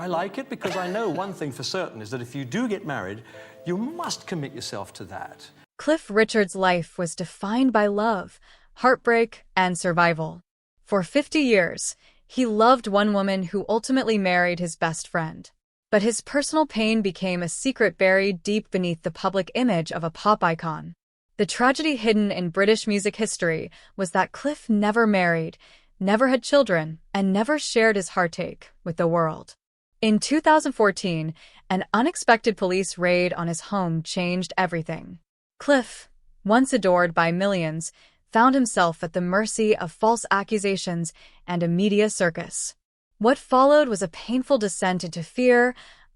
I like it because I know one thing for certain is that if you do get married, you must commit yourself to that. Cliff Richard's life was defined by love, heartbreak, and survival. For 50 years, he loved one woman who ultimately married his best friend. But his personal pain became a secret buried deep beneath the public image of a pop icon. The tragedy hidden in British music history was that Cliff never married, never had children, and never shared his heartache with the world. In 2014, an unexpected police raid on his home changed everything. Cliff, once adored by millions, found himself at the mercy of false accusations and a media circus. What followed was a painful descent into fear,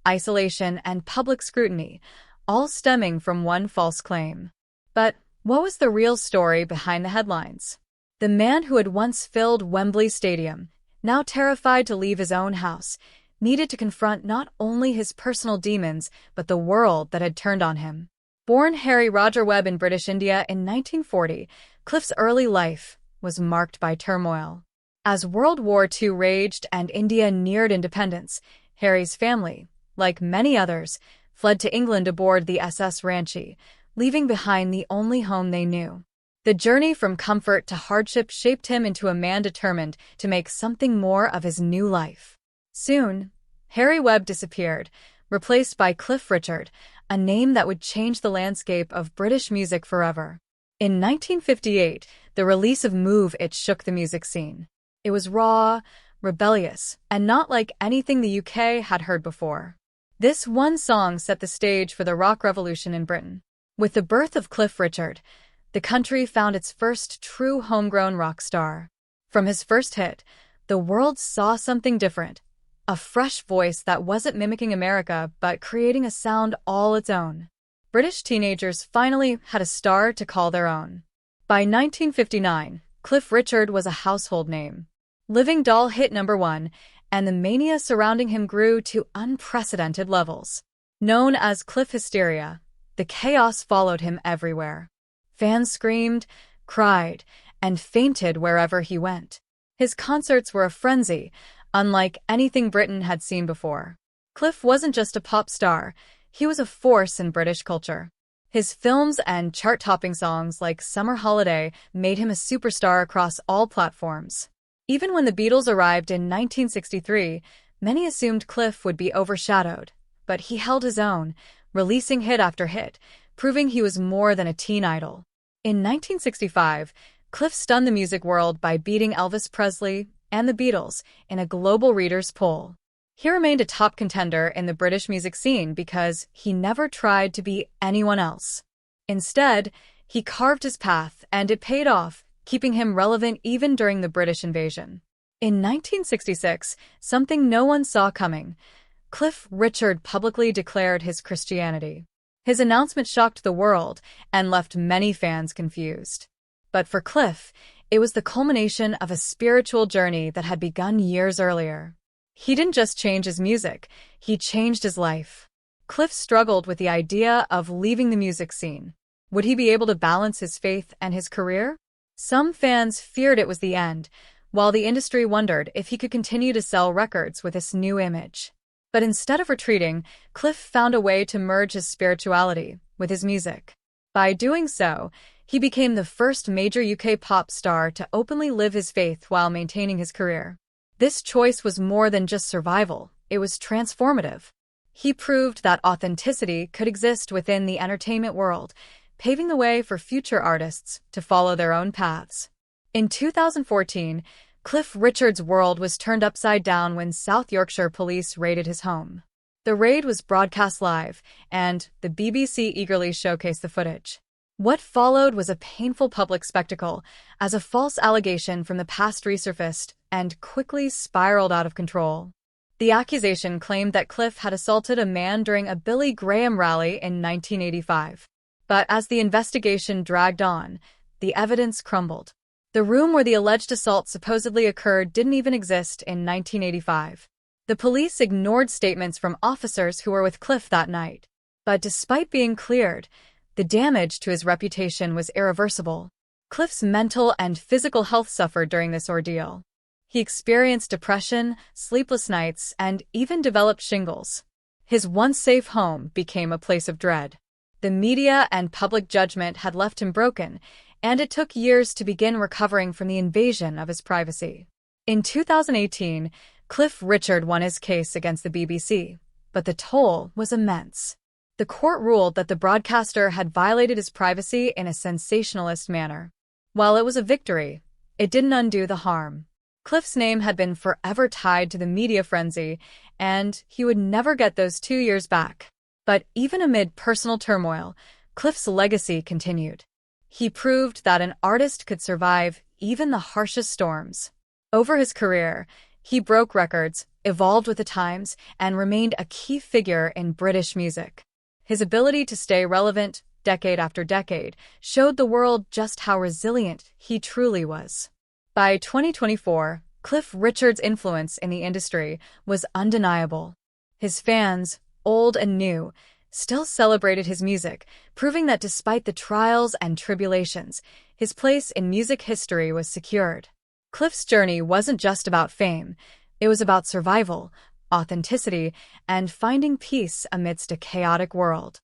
isolation, and public scrutiny, all stemming from one false claim. But what was the real story behind the headlines? The man who had once filled Wembley Stadium, now terrified to leave his own house, needed to confront not only his personal demons, but the world that had turned on him. Born Harry Roger Webb in British India in 1940, Cliff's early life was marked by turmoil. As World War II raged and India neared independence, Harry's family, like many others, fled to England aboard the SS Ranchi, leaving behind the only home they knew. The journey from comfort to hardship shaped him into a man determined to make something more of his new life. Soon, Harry Webb disappeared, replaced by Cliff Richard, a name that would change the landscape of British music forever. In 1958, the release of Move It shook the music scene. It was raw, rebellious, and not like anything the UK had heard before. This one song set the stage for the rock revolution in Britain. With the birth of Cliff Richard, the country found its first true homegrown rock star. From his first hit, the world saw something different, a fresh voice that wasn't mimicking America but creating a sound all its own. British teenagers finally had a star to call their own. By 1959, Cliff Richard was a household name. Living Doll hit #1, and the mania surrounding him grew to unprecedented levels. Known as Cliff Hysteria, the chaos followed him everywhere. Fans screamed, cried, and fainted wherever he went. His concerts were a frenzy, unlike anything Britain had seen before. Cliff wasn't just a pop star, he was a force in British culture. His films and chart-topping songs like Summer Holiday made him a superstar across all platforms. Even when the Beatles arrived in 1963, many assumed Cliff would be overshadowed, but he held his own, releasing hit after hit, proving he was more than a teen idol. In 1965, Cliff stunned the music world by beating Elvis Presley and the Beatles in a global readers' poll. He remained a top contender in the British music scene because he never tried to be anyone else. Instead, he carved his path, and it paid off, keeping him relevant even during the British invasion. In 1966, something no one saw coming, Cliff Richard publicly declared his Christianity. His announcement shocked the world and left many fans confused. But for Cliff, it was the culmination of a spiritual journey that had begun years earlier. He didn't just change his music, he changed his life. Cliff struggled with the idea of leaving the music scene. Would he be able to balance his faith and his career? Some fans feared it was the end, while the industry wondered if he could continue to sell records with this new image. But instead of retreating, Cliff found a way to merge his spirituality with his music. By doing so, he became the first major UK pop star to openly live his faith while maintaining his career. This choice was more than just survival, it was transformative. He proved that authenticity could exist within the entertainment world, paving the way for future artists to follow their own paths. In 2014, Cliff Richard's world was turned upside down when South Yorkshire police raided his home. The raid was broadcast live, and the BBC eagerly showcased the footage. What followed was a painful public spectacle, as a false allegation from the past resurfaced and quickly spiraled out of control. The accusation claimed that Cliff had assaulted a man during a Billy Graham rally in 1985. But as the investigation dragged on, the evidence crumbled. The room where the alleged assault supposedly occurred didn't even exist in 1985. The police ignored statements from officers who were with Cliff that night. But despite being cleared, the damage to his reputation was irreversible. Cliff's mental and physical health suffered during this ordeal. He experienced depression, sleepless nights, and even developed shingles. His once safe home became a place of dread. The media and public judgment had left him broken, and it took years to begin recovering from the invasion of his privacy. In 2018, Cliff Richard won his case against the BBC, but the toll was immense. The court ruled that the broadcaster had violated his privacy in a sensationalist manner. While it was a victory, it didn't undo the harm. Cliff's name had been forever tied to the media frenzy, and he would never get those 2 years back. But even amid personal turmoil, Cliff's legacy continued. He proved that an artist could survive even the harshest storms. Over his career, he broke records, evolved with the times, and remained a key figure in British music. His ability to stay relevant decade after decade showed the world just how resilient he truly was. By 2024, Cliff Richard's influence in the industry was undeniable. His fans, old and new, still celebrated his music, proving that despite the trials and tribulations, his place in music history was secured. Cliff's journey wasn't just about fame, it was about survival, authenticity, and finding peace amidst a chaotic world.